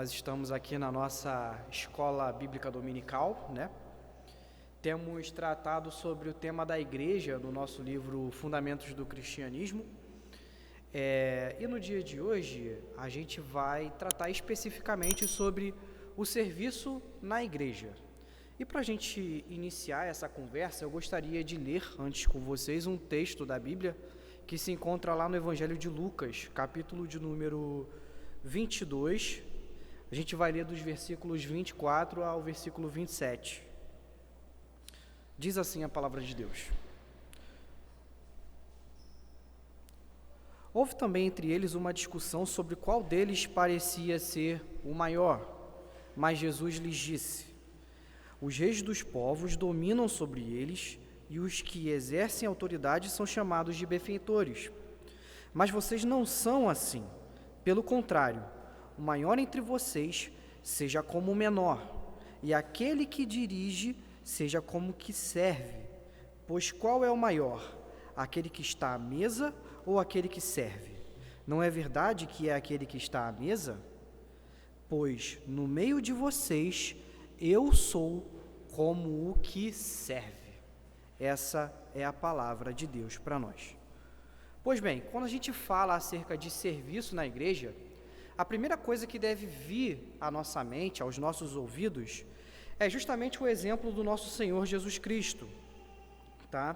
nós estamos aqui na nossa escola bíblica dominical, né? Temos tratado sobre o tema da igreja no nosso livro Fundamentos do Cristianismo. E no dia de hoje a gente vai tratar especificamente sobre o serviço na igreja. E para a gente iniciar essa conversa, eu gostaria de ler antes com vocês um texto da Bíblia que se encontra lá no Evangelho de Lucas, capítulo de número 22. A gente vai ler dos versículos 24 ao versículo 27. Diz assim a palavra de Deus: Houve também entre eles uma discussão sobre qual deles parecia ser o maior. Mas Jesus lhes disse: Os reis dos povos dominam sobre eles, e os que exercem autoridade são chamados de benfeitores. Mas vocês não são assim. Pelo contrário, o maior entre vocês seja como o menor, e aquele que dirige seja como o que serve. Pois qual é o maior? Aquele que está à mesa ou aquele que serve? Não é verdade que é aquele que está à mesa? Pois no meio de vocês eu sou como o que serve. Essa é a palavra de Deus para nós. Pois bem, quando a gente fala acerca de serviço na igreja, a primeira coisa que deve vir à nossa mente, aos nossos ouvidos, é justamente o exemplo do nosso Senhor Jesus Cristo, tá?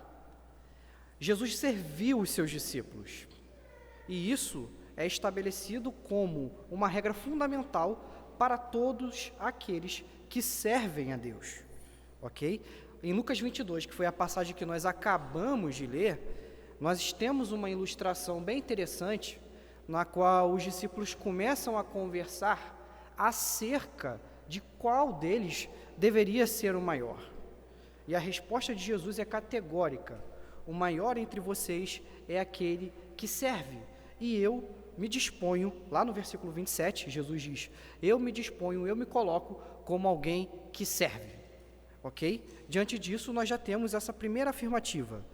Jesus serviu os seus discípulos, e isso é estabelecido como uma regra fundamental para todos aqueles que servem a Deus, ok? Em Lucas 22, que foi a passagem que nós acabamos de ler, nós temos uma ilustração bem interessante, na qual os discípulos começam a conversar acerca de qual deles deveria ser o maior. E a resposta de Jesus é categórica: o maior entre vocês é aquele que serve. E eu me disponho, lá no versículo 27, Jesus diz: eu me disponho, eu me coloco como alguém que serve. Ok? Diante disso, nós já temos essa primeira afirmativa.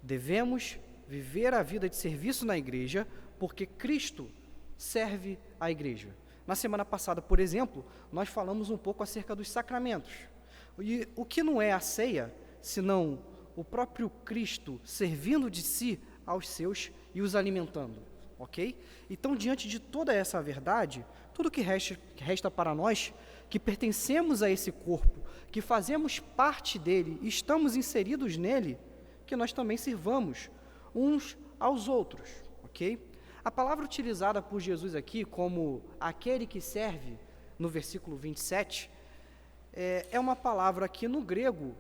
Devemos viver a vida de serviço na igreja, porque Cristo serve a igreja. Na semana passada, por exemplo, nós falamos um pouco acerca dos sacramentos. E o que não é a ceia, senão o próprio Cristo servindo de si aos seus e os alimentando, ok? Então, diante de toda essa verdade, tudo que resta para nós, que pertencemos a esse corpo, que fazemos parte dele, estamos inseridos nele, que nós também sirvamos uns aos outros, ok? A palavra utilizada por Jesus aqui como aquele que serve, no versículo 27, é uma palavra que no grego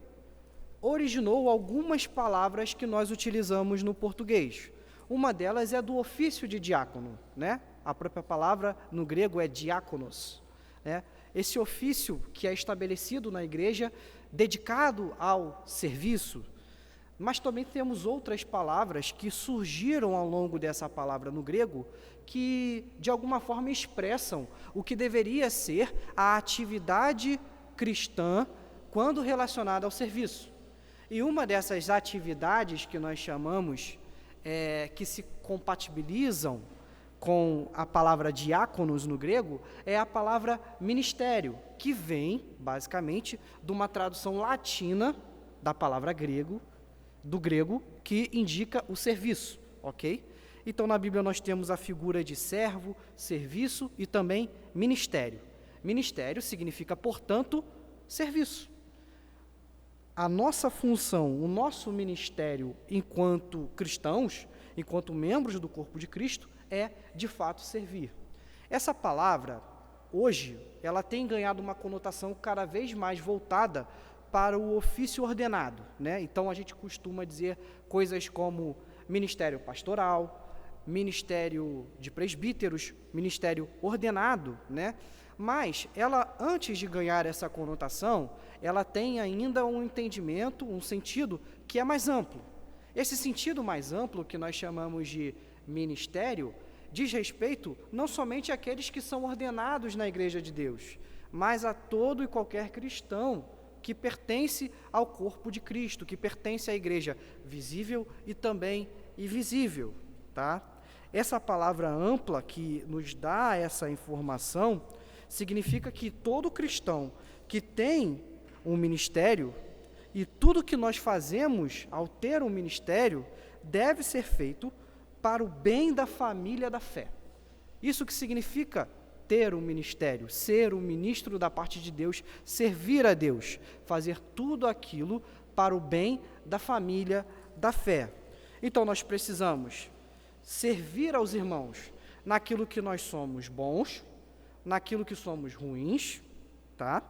originou algumas palavras que nós utilizamos no português. Uma delas é do ofício de diácono, né? A própria palavra no grego é diáconos, né? Esse ofício que é estabelecido na igreja, dedicado ao serviço. Mas também temos outras palavras que surgiram ao longo dessa palavra no grego, que de alguma forma expressam o que deveria ser a atividade cristã quando relacionada ao serviço. E uma dessas atividades que nós chamamos, que se compatibilizam com a palavra diáconos no grego, é a palavra ministério, que vem, basicamente, de uma tradução latina da palavra do grego, que indica o serviço, ok? Então, na Bíblia nós temos a figura de servo, serviço e também ministério. Ministério significa, portanto, serviço. A nossa função, o nosso ministério enquanto cristãos, enquanto membros do corpo de Cristo, é, de fato, servir. Essa palavra, hoje, ela tem ganhado uma conotação cada vez mais voltada para o ofício ordenado, né? Então, a gente costuma dizer coisas como ministério pastoral, ministério de presbíteros, ministério ordenado, né? Mas ela, antes de ganhar essa conotação, ela tem ainda um entendimento, um sentido que é mais amplo. Esse sentido mais amplo, que nós chamamos de ministério, diz respeito não somente àqueles que são ordenados na Igreja de Deus, mas a todo e qualquer cristão que pertence ao corpo de Cristo, que pertence à igreja visível e também invisível, tá? Essa palavra ampla que nos dá essa informação significa que todo cristão que tem um ministério, e tudo que nós fazemos ao ter um ministério, deve ser feito para o bem da família da fé. Isso que significa ter um ministério, ser um ministro da parte de Deus, servir a Deus, fazer tudo aquilo para o bem da família da fé. Então nós precisamos servir aos irmãos naquilo que nós somos bons, naquilo que somos ruins, tá?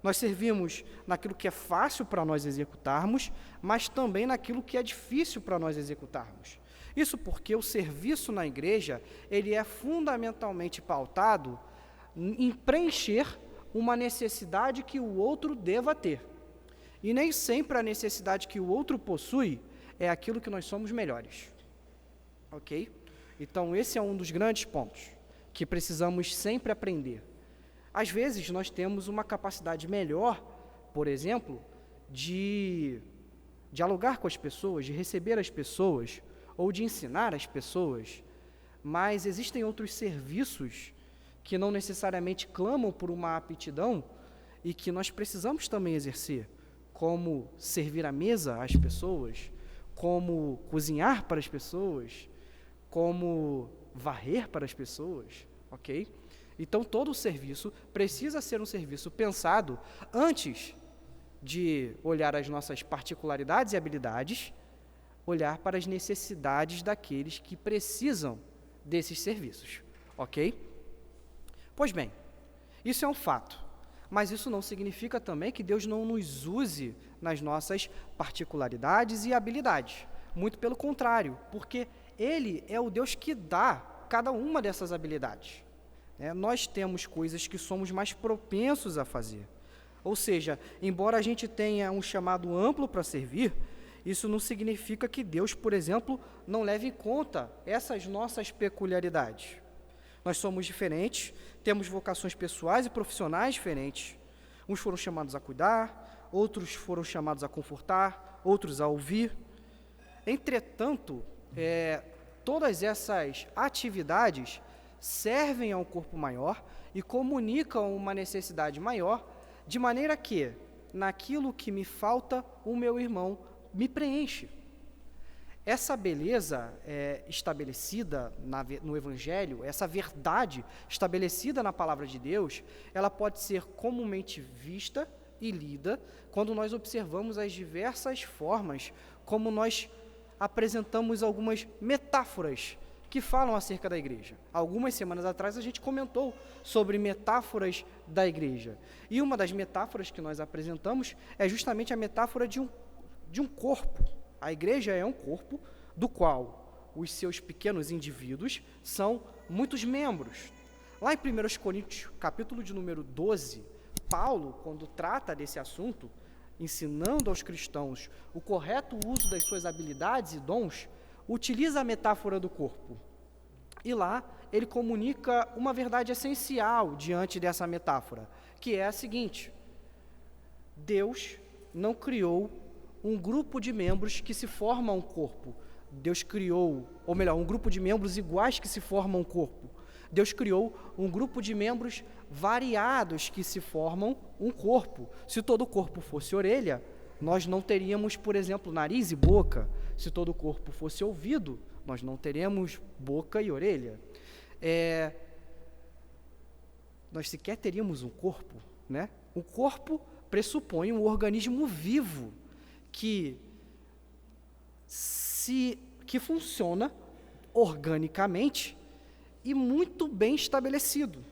Nós servimos naquilo que é fácil para nós executarmos, mas também naquilo que é difícil para nós executarmos. Isso porque o serviço na igreja, ele é fundamentalmente pautado em preencher uma necessidade que o outro deva ter. E nem sempre a necessidade que o outro possui é aquilo que nós somos melhores. Ok? Então, esse é um dos grandes pontos que precisamos sempre aprender. Às vezes, nós temos uma capacidade melhor, por exemplo, de dialogar com as pessoas, de receber as pessoas, ou de ensinar as pessoas, mas existem outros serviços que não necessariamente clamam por uma aptidão e que nós precisamos também exercer, como servir à mesa às pessoas, como cozinhar para as pessoas, como varrer para as pessoas, ok? Então, todo o serviço precisa ser um serviço pensado antes de olhar as nossas particularidades e habilidades, olhar para as necessidades daqueles que precisam desses serviços, ok? Pois bem, isso é um fato, mas isso não significa também que Deus não nos use nas nossas particularidades e habilidades. Muito pelo contrário, porque Ele é o Deus que dá cada uma dessas habilidades. Nós temos coisas que somos mais propensos a fazer. Ou seja, embora a gente tenha um chamado amplo para servir, isso não significa que Deus, por exemplo, não leve em conta essas nossas peculiaridades. Nós somos diferentes, temos vocações pessoais e profissionais diferentes. Uns foram chamados a cuidar, outros foram chamados a confortar, outros a ouvir. Entretanto, todas essas atividades servem a um corpo maior e comunicam uma necessidade maior, de maneira que, naquilo que me falta, o meu irmão me preenche. Essa beleza estabelecida no Evangelho, essa verdade estabelecida na Palavra de Deus, ela pode ser comumente vista e lida quando nós observamos as diversas formas como nós apresentamos algumas metáforas que falam acerca da igreja. Algumas semanas atrás a gente comentou sobre metáforas da igreja. E uma das metáforas que nós apresentamos é justamente a metáfora de um corpo. A igreja é um corpo do qual os seus pequenos indivíduos são muitos membros. Lá em 1 Coríntios, capítulo de número 12, Paulo, quando trata desse assunto, ensinando aos cristãos o correto uso das suas habilidades e dons, utiliza a metáfora do corpo. E lá ele comunica uma verdade essencial diante dessa metáfora, que é a seguinte: Deus não criou um grupo de membros que se forma um corpo. Deus criou, ou melhor, um grupo de membros iguais que se formam um corpo. Deus criou um grupo de membros variados que se formam um corpo. Se todo o corpo fosse orelha, nós não teríamos, por exemplo, nariz e boca. Se todo o corpo fosse ouvido, nós não teríamos boca e orelha. Nós sequer teríamos um corpo, né? O corpo pressupõe um organismo vivo que funciona organicamente e muito bem estabelecido,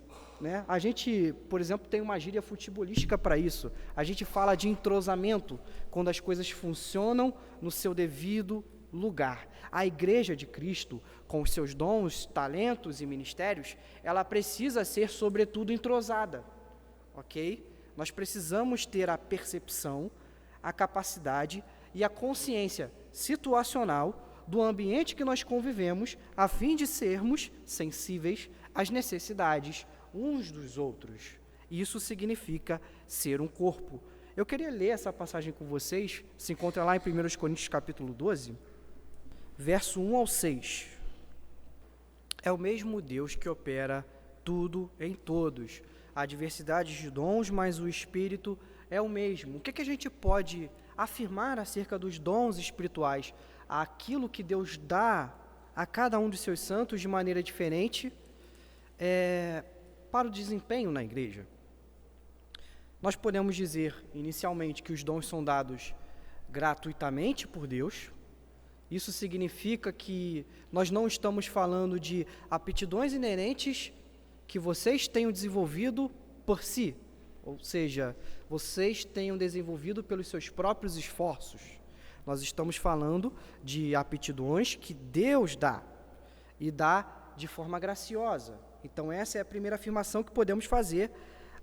né? A gente, por exemplo, tem uma gíria futebolística para isso. A gente fala de entrosamento, quando as coisas funcionam no seu devido lugar. A Igreja de Cristo, com os seus dons, talentos e ministérios, ela precisa ser, sobretudo, entrosada, ok? Nós precisamos ter a percepção, a capacidade e a consciência situacional do ambiente que nós convivemos, a fim de sermos sensíveis às necessidades uns dos outros. Isso significa ser um corpo. Eu queria ler essa passagem com vocês, se encontra lá em 1 Coríntios capítulo 12, verso 1 ao 6. É o mesmo Deus que opera tudo em todos, há diversidade de dons, mas o Espírito é o mesmo. O que a gente pode afirmar acerca dos dons espirituais? Aquilo que Deus dá a cada um dos seus santos de maneira diferente para o desempenho na igreja. Nós podemos dizer, inicialmente, que os dons são dados gratuitamente por Deus. Isso significa que nós não estamos falando de aptidões inerentes que vocês tenham desenvolvido por si, ou seja, vocês tenham desenvolvido pelos seus próprios esforços. Nós estamos falando de aptidões que Deus dá, e dá de forma graciosa. Então essa é a primeira afirmação que podemos fazer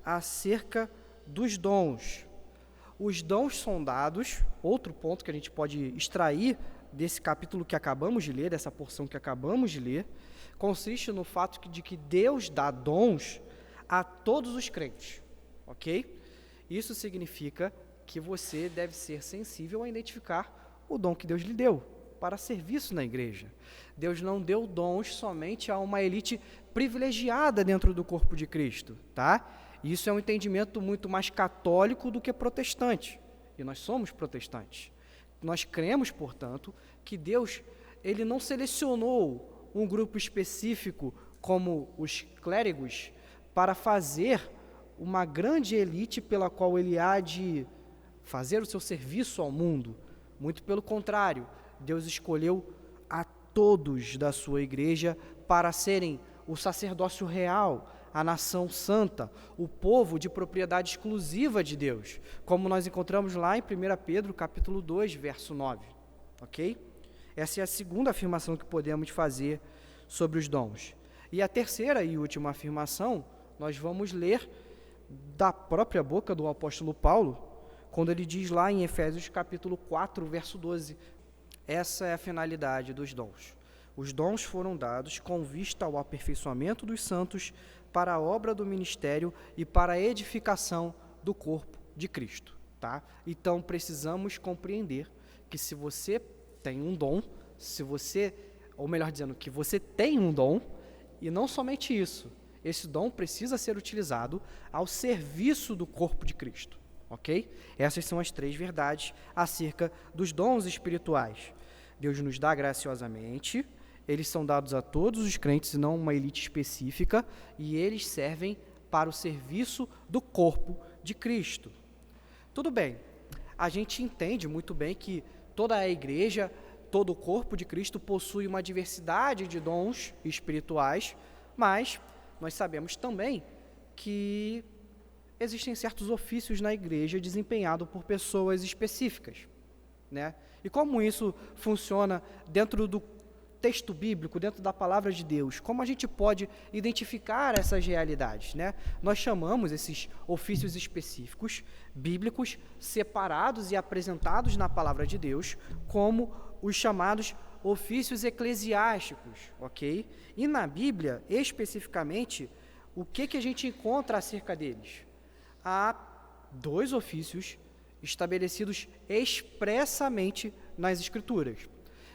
acerca dos dons. Os dons são dados, outro ponto que a gente pode extrair desse capítulo que acabamos de ler, dessa porção que acabamos de ler, consiste no fato de que Deus dá dons a todos os crentes, ok? Isso significa que você deve ser sensível a identificar o dom que Deus lhe deu para serviço na igreja. Deus não deu dons somente a uma elite privilegiada dentro do corpo de Cristo, tá? Isso é um entendimento muito mais católico do que protestante, e nós somos protestantes. Nós cremos, portanto, que Deus ele não selecionou um grupo específico, como os clérigos, para fazer uma grande elite pela qual ele há de fazer o seu serviço ao mundo. Muito pelo contrário, Deus escolheu a todos da sua igreja para serem o sacerdócio real, a nação santa, o povo de propriedade exclusiva de Deus, como nós encontramos lá em 1 Pedro, capítulo 2, verso 9, ok? Essa é a segunda afirmação que podemos fazer sobre os dons. E a terceira e última afirmação, nós vamos ler da própria boca do apóstolo Paulo, quando ele diz lá em Efésios, capítulo 4, verso 12, essa é a finalidade dos dons. Os dons foram dados com vista ao aperfeiçoamento dos santos para a obra do ministério e para a edificação do corpo de Cristo, tá? Então, precisamos compreender que se você tem um dom, ou melhor dizendo, que você tem um dom, e não somente isso, esse dom precisa ser utilizado ao serviço do corpo de Cristo, ok? Essas são as três verdades acerca dos dons espirituais. Deus nos dá graciosamente, eles são dados a todos os crentes e não uma elite específica, e eles servem para o serviço do corpo de Cristo. Tudo bem, a gente entende muito bem que toda a igreja, todo o corpo de Cristo possui uma diversidade de dons espirituais, mas nós sabemos também que existem certos ofícios na igreja desempenhados por pessoas específicas, né? E como isso funciona dentro do texto bíblico, dentro da palavra de Deus, como a gente pode identificar essas realidades, né? Nós chamamos esses ofícios específicos, bíblicos, separados e apresentados na palavra de Deus, como os chamados ofícios eclesiásticos, ok? E na Bíblia, especificamente, o que a gente encontra acerca deles? Há dois ofícios estabelecidos expressamente nas Escrituras.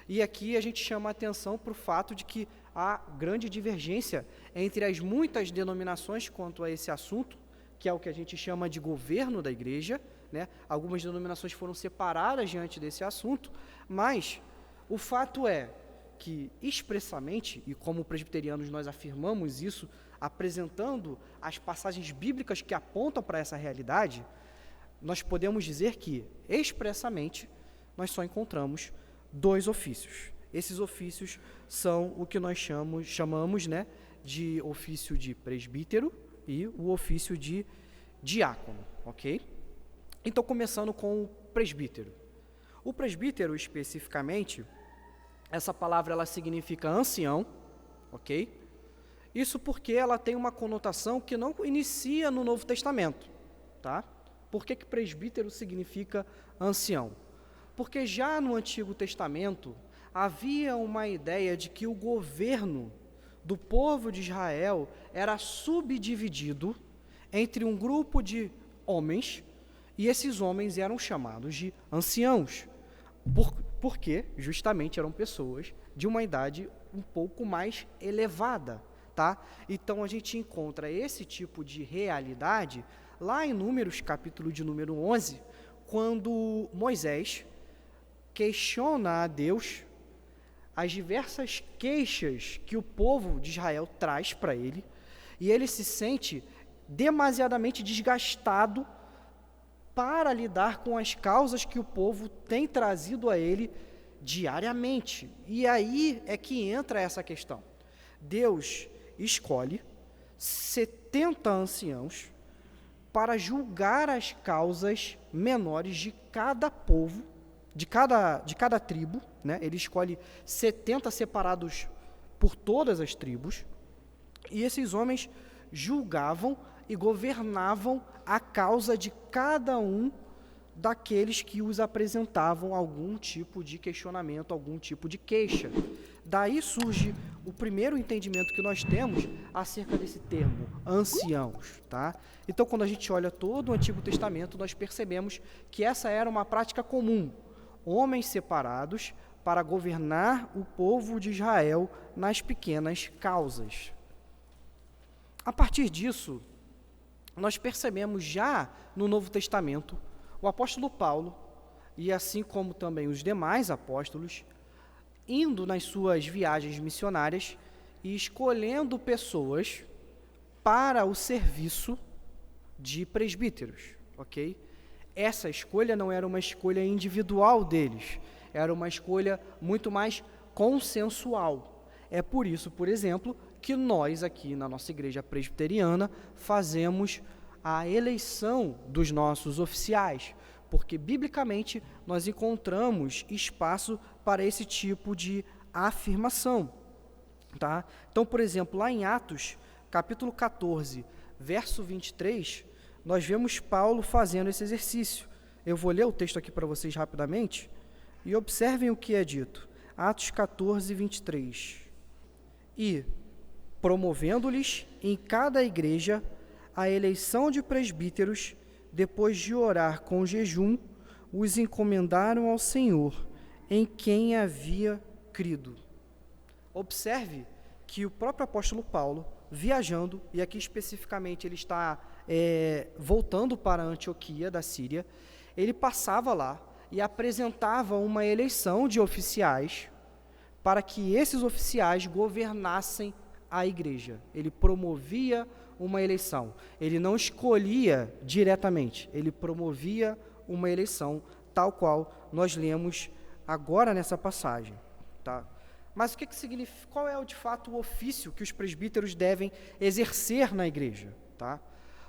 E aqui a gente chama a atenção para o fato de que há grande divergência entre as muitas denominações quanto a esse assunto, que é o que a gente chama de governo da igreja, né? Algumas denominações foram separadas diante desse assunto, mas o fato é que expressamente, e como presbiterianos nós afirmamos isso, apresentando as passagens bíblicas que apontam para essa realidade, nós podemos dizer que, expressamente, nós só encontramos dois ofícios. Esses ofícios são o que nós chamamos, né, de ofício de presbítero e o ofício de diácono, ok? Então, começando com o presbítero. O presbítero, especificamente, essa palavra ela significa ancião, ok? Isso porque ela tem uma conotação que não inicia no Novo Testamento, tá? Por que presbítero significa ancião? Porque já no Antigo Testamento havia uma ideia de que o governo do povo de Israel era subdividido entre um grupo de homens, e esses homens eram chamados de anciãos, porque justamente eram pessoas de uma idade um pouco mais elevada, tá? Então a gente encontra esse tipo de realidade lá em Números, capítulo de número 11, quando Moisés questiona a Deus as diversas queixas que o povo de Israel traz para ele, e ele se sente demasiadamente desgastado para lidar com as causas que o povo tem trazido a ele diariamente. E aí é que entra essa questão. Deus escolhe 70 anciãos para julgar as causas menores de cada povo, de cada tribo, né? Ele escolhe 70 separados por todas as tribos, e esses homens julgavam e governavam a causa de cada um daqueles que os apresentavam algum tipo de questionamento, algum tipo de queixa. Daí surge o primeiro entendimento que nós temos acerca desse termo, anciãos, tá? Então, quando a gente olha todo o Antigo Testamento, nós percebemos que essa era uma prática comum, homens separados para governar o povo de Israel nas pequenas causas. A partir disso, nós percebemos já no Novo Testamento, o apóstolo Paulo, e assim como também os demais apóstolos, indo nas suas viagens missionárias e escolhendo pessoas para o serviço de presbíteros, ok? Essa escolha não era uma escolha individual deles, era uma escolha muito mais consensual. É por isso, por exemplo, que nós aqui na nossa igreja presbiteriana fazemos a eleição dos nossos oficiais, porque biblicamente nós encontramos espaço para esse tipo de afirmação, tá? Então, por exemplo, lá em Atos, capítulo 14, verso 23, nós vemos Paulo fazendo esse exercício. Eu vou ler o texto aqui para vocês rapidamente e observem o que é dito. Atos 14, 23. E, promovendo-lhes em cada igreja a eleição de presbíteros, depois de orar com jejum, os encomendaram ao Senhor, em quem havia crido. Observe que o próprio apóstolo Paulo, viajando, e aqui especificamente ele está voltando para Antioquia da Síria, ele passava lá e apresentava uma eleição de oficiais para que esses oficiais governassem a igreja. Ele promovia uma eleição. Ele não escolhia diretamente, ele promovia uma eleição, tal qual nós lemos agora nessa passagem, tá? Mas o que significa, qual é de fato o ofício que os presbíteros devem exercer na igreja, tá?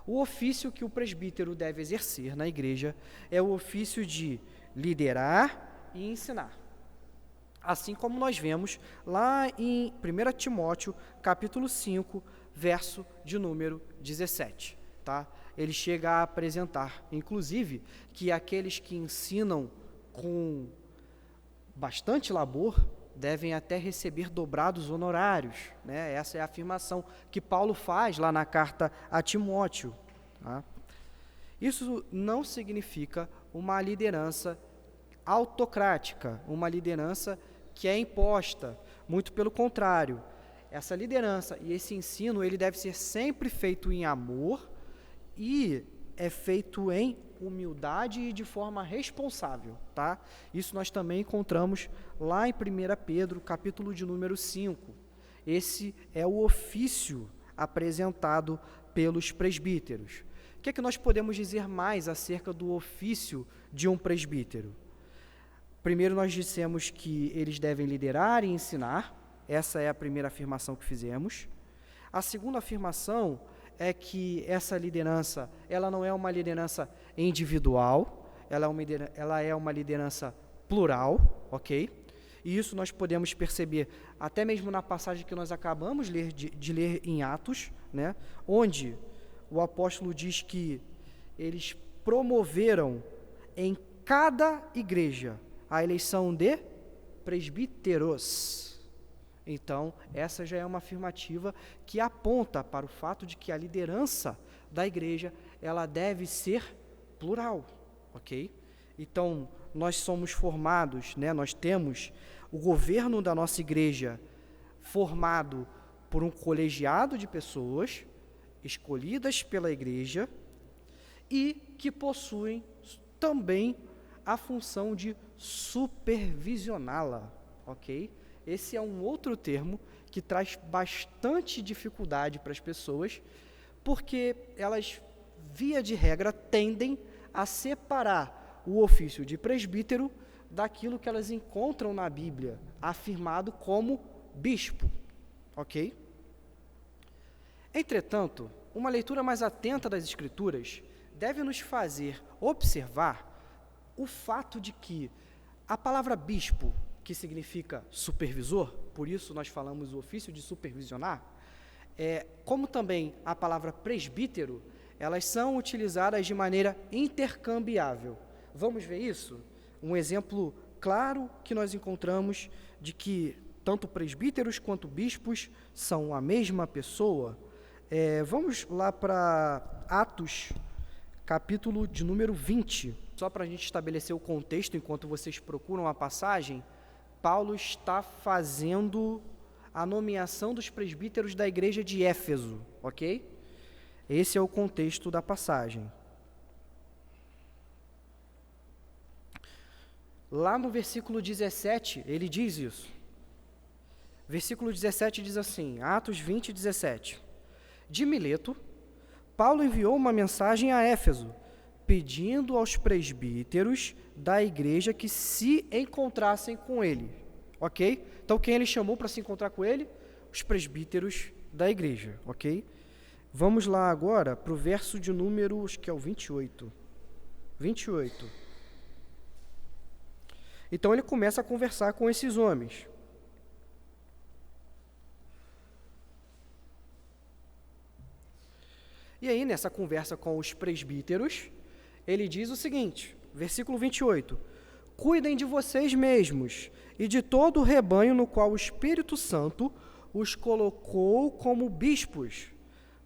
O ofício que o presbítero deve exercer na igreja é o ofício de liderar e ensinar. Assim como nós vemos lá em 1 Timóteo, capítulo 5, verso de número 17, tá? Ele chega a apresentar, inclusive, que aqueles que ensinam com bastante labor devem até receber dobrados honorários, né? Essa é a afirmação que Paulo faz lá na carta a Timóteo, tá? Isso não significa uma liderança autocrática, uma liderança que é imposta, muito pelo contrário. Essa liderança e esse ensino, ele deve ser sempre feito em amor e é feito em humildade e de forma responsável, tá? Isso nós também encontramos lá em 1 Pedro, capítulo de número 5. Esse é o ofício apresentado pelos presbíteros. O que é que nós podemos dizer mais acerca do ofício de um presbítero? Primeiro nós dissemos que eles devem liderar e ensinar. Essa é a primeira afirmação que fizemos. A segunda afirmação é que essa liderança, ela não é uma liderança individual, ela é uma liderança plural, ok? E isso nós podemos perceber até mesmo na passagem que nós acabamos de ler em Atos, né? Onde o apóstolo diz que eles promoveram em cada igreja a eleição de presbíteros. Então, essa já é uma afirmativa que aponta para o fato de que a liderança da igreja, ela deve ser plural, ok? Então, nós somos formados, né, nós temos o governo da nossa igreja formado por um colegiado de pessoas escolhidas pela igreja e que possuem também a função de supervisioná-la, ok? Esse é um outro termo que traz bastante dificuldade para as pessoas, porque elas, via de regra, tendem a separar o ofício de presbítero daquilo que elas encontram na Bíblia, afirmado como bispo, ok? Entretanto, uma leitura mais atenta das Escrituras deve nos fazer observar o fato de que a palavra bispo, que significa supervisor, por isso nós falamos o ofício de supervisionar, como também a palavra presbítero, elas são utilizadas de maneira intercambiável. Vamos ver isso? Um exemplo claro que nós encontramos de que tanto presbíteros quanto bispos são a mesma pessoa. Vamos lá para Atos, capítulo de número 20. Só para a gente estabelecer o contexto, enquanto vocês procuram a passagem, Paulo está fazendo a nomeação dos presbíteros da igreja de Éfeso, ok? Esse é o contexto da passagem. Lá no versículo 17, ele diz isso. Versículo 17 diz assim, Atos 20, 17. De Mileto, Paulo enviou uma mensagem a Éfeso, pedindo aos presbíteros da igreja que se encontrassem com ele, ok? Então, quem ele chamou para se encontrar com ele? Os presbíteros da igreja, ok? Vamos lá agora para o verso de número, acho que é o 28. 28. Então, ele começa a conversar com esses homens. E aí, nessa conversa com os presbíteros, ele diz o seguinte, versículo 28, cuidem de vocês mesmos e de todo o rebanho no qual o Espírito Santo os colocou como bispos,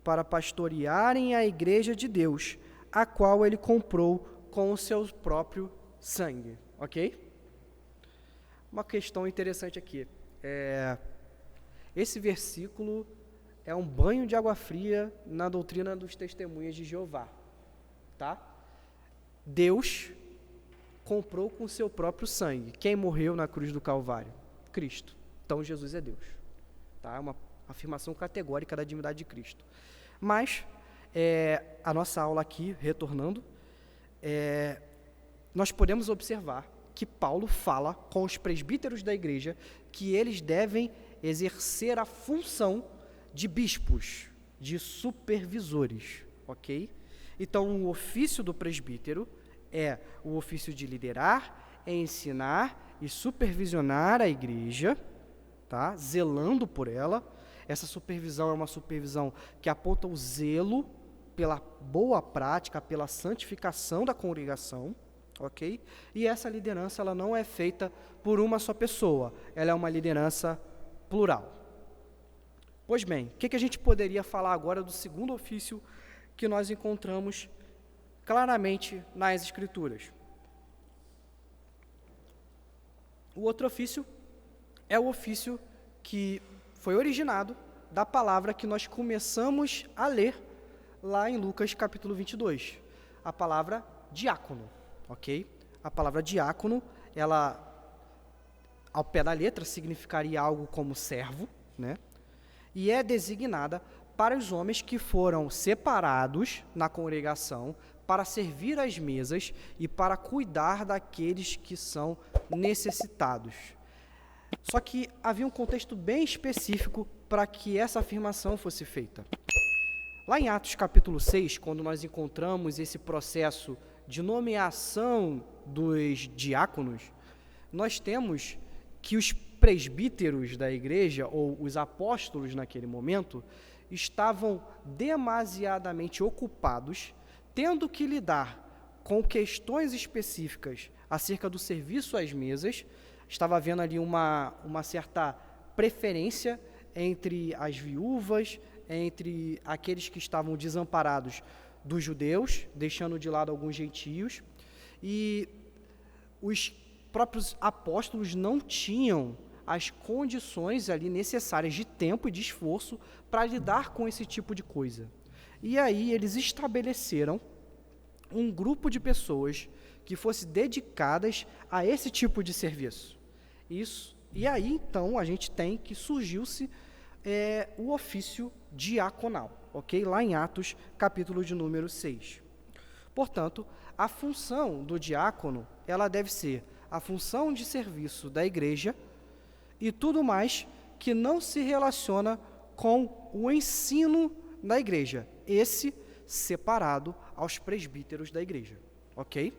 para pastorearem a igreja de Deus, a qual ele comprou com o seu próprio sangue, ok? Uma questão interessante aqui, esse versículo é um banho de água fria na doutrina dos testemunhas de Jeová, tá? Deus comprou com o seu próprio sangue. Quem morreu na cruz do Calvário? Cristo. Então, Jesus é Deus. Tá? É uma afirmação categórica da divindade de Cristo. Mas, a nossa aula aqui, retornando, nós podemos observar que Paulo fala com os presbíteros da igreja que eles devem exercer a função de bispos, de supervisores, ok? Então, o ofício do presbítero é o ofício de liderar, ensinar e supervisionar a igreja, tá? Zelando por ela. Essa supervisão é uma supervisão que aponta o zelo pela boa prática, pela santificação da congregação, ok? E essa liderança ela não é feita por uma só pessoa, ela é uma liderança plural. Pois bem, o que a gente poderia falar agora do segundo ofício que nós encontramos claramente nas Escrituras? O outro ofício é o ofício que foi originado da palavra que nós começamos a ler lá em Lucas capítulo 22, a palavra diácono, ok? A palavra diácono, ela, ao pé da letra, significaria algo como servo, né? E é designada para os homens que foram separados na congregação para servir às mesas e para cuidar daqueles que são necessitados. Só que havia um contexto bem específico para que essa afirmação fosse feita. Lá em Atos capítulo 6, quando nós encontramos esse processo de nomeação dos diáconos, nós temos que os presbíteros da igreja, ou os apóstolos naquele momento, estavam demasiadamente ocupados, tendo que lidar com questões específicas acerca do serviço às mesas. Estava havendo ali uma certa preferência entre as viúvas, entre aqueles que estavam desamparados dos judeus, deixando de lado alguns gentios, e os próprios apóstolos não tinham as condições ali necessárias de tempo e de esforço para lidar com esse tipo de coisa. E aí eles estabeleceram um grupo de pessoas que fosse dedicadas a esse tipo de serviço. E aí, então, a gente tem que surgiu-se o ofício diaconal, ok? Lá em Atos, capítulo de número 6. Portanto, a função do diácono, ela deve ser a função de serviço da igreja e tudo mais que não se relaciona com o ensino da igreja, esse separado aos presbíteros da igreja, ok?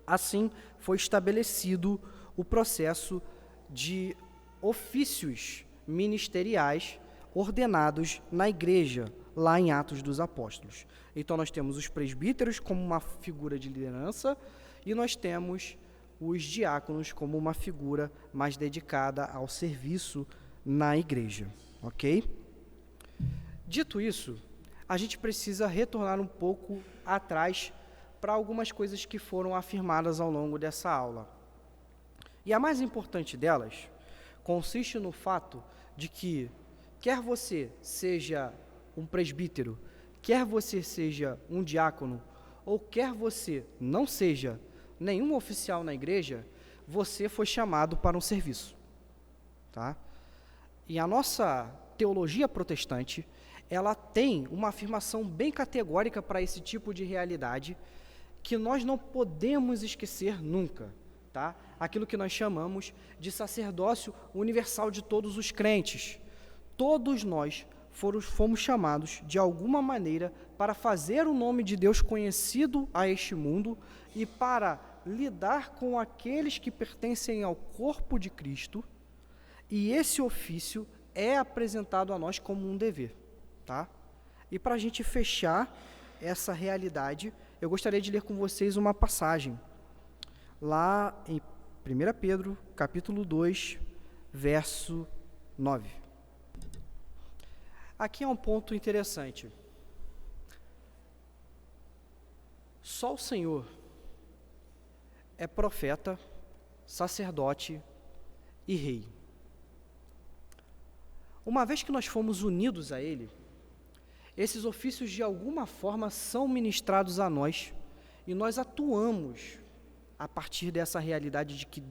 Assim, foi estabelecido o processo de ofícios ministeriais ordenados na igreja, lá em Atos dos Apóstolos. Então, nós temos os presbíteros como uma figura de liderança e nós temos os diáconos como uma figura mais dedicada ao serviço na igreja, ok? Dito isso, a gente precisa retornar um pouco atrás para algumas coisas que foram afirmadas ao longo dessa aula. E a mais importante delas consiste no fato de que, quer você seja um presbítero, quer você seja um diácono, ou quer você não seja nenhum oficial na igreja, você foi chamado para um serviço, tá? E a nossa teologia protestante, ela tem uma afirmação bem categórica para esse tipo de realidade que nós não podemos esquecer nunca, tá? Aquilo que nós chamamos de sacerdócio universal de todos os crentes. Todos nós fomos chamados, de alguma maneira, para fazer o nome de Deus conhecido a este mundo e para lidar com aqueles que pertencem ao corpo de Cristo, e esse ofício é apresentado a nós como um dever, tá? E para a gente fechar essa realidade, eu gostaria de ler com vocês uma passagem, lá em 1 Pedro, capítulo 2, verso 9. Aqui é um ponto interessante. Só o Senhor é profeta, sacerdote e rei. Uma vez que nós fomos unidos a Ele, esses ofícios de alguma forma são ministrados a nós e nós atuamos a partir dessa realidade de que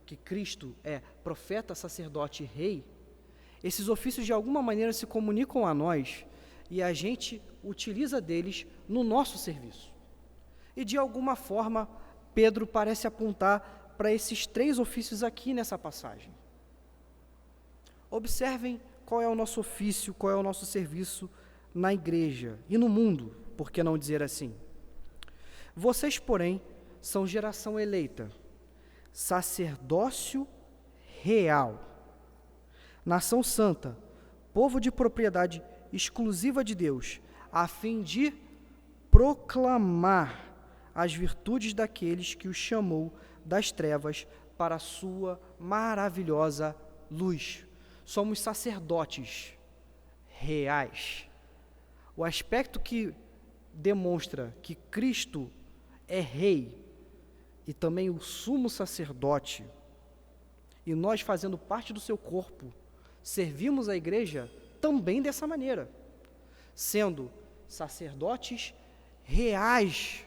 que Cristo é profeta, sacerdote e rei. Esses ofícios de alguma maneira se comunicam a nós e a gente utiliza deles no nosso serviço. E de alguma forma, Pedro parece apontar para esses 3 ofícios aqui nessa passagem. Observem qual é o nosso ofício, qual é o nosso serviço na igreja e no mundo, por que não dizer assim? Vocês, porém, são geração eleita, sacerdócio real, nação santa, povo de propriedade exclusiva de Deus, a fim de proclamar as virtudes daqueles que os chamou das trevas para a sua maravilhosa luz. Somos sacerdotes reais. O aspecto que demonstra que Cristo é rei e também o sumo sacerdote, e nós, fazendo parte do seu corpo, servimos a igreja também dessa maneira, sendo sacerdotes reais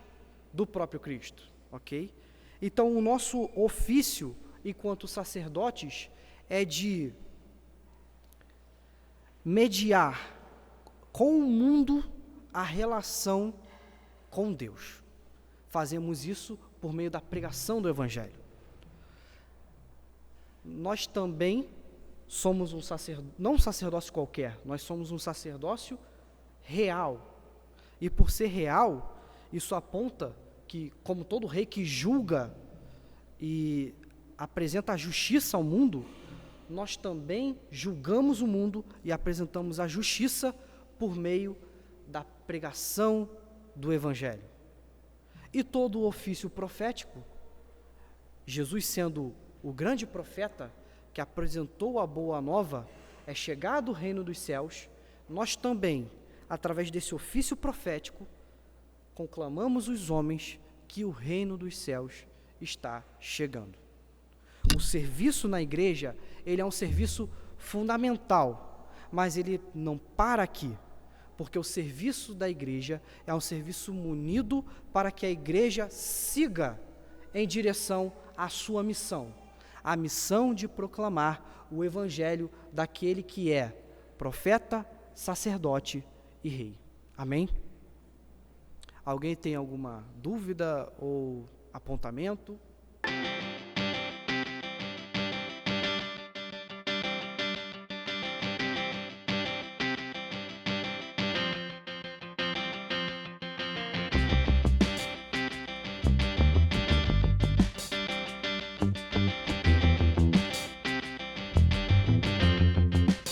do próprio Cristo, ok? Então, o nosso ofício, enquanto sacerdotes, é de mediar com o mundo a relação com Deus. Fazemos isso por meio da pregação do Evangelho. Nós também somos não um sacerdócio qualquer, nós somos um sacerdócio real. E por ser real, isso aponta que, como todo rei que julga e apresenta a justiça ao mundo, nós também julgamos o mundo e apresentamos a justiça por meio da pregação do Evangelho. E todo o ofício profético, Jesus sendo o grande profeta que apresentou a boa nova, é chegado o reino dos céus, nós também, através desse ofício profético, conclamamos os homens que o reino dos céus está chegando. O serviço na igreja, ele é um serviço fundamental, mas ele não para aqui, porque o serviço da igreja é um serviço munido para que a igreja siga em direção à sua missão, a missão de proclamar o evangelho daquele que é profeta, sacerdote e rei. Amém? Alguém tem alguma dúvida ou apontamento?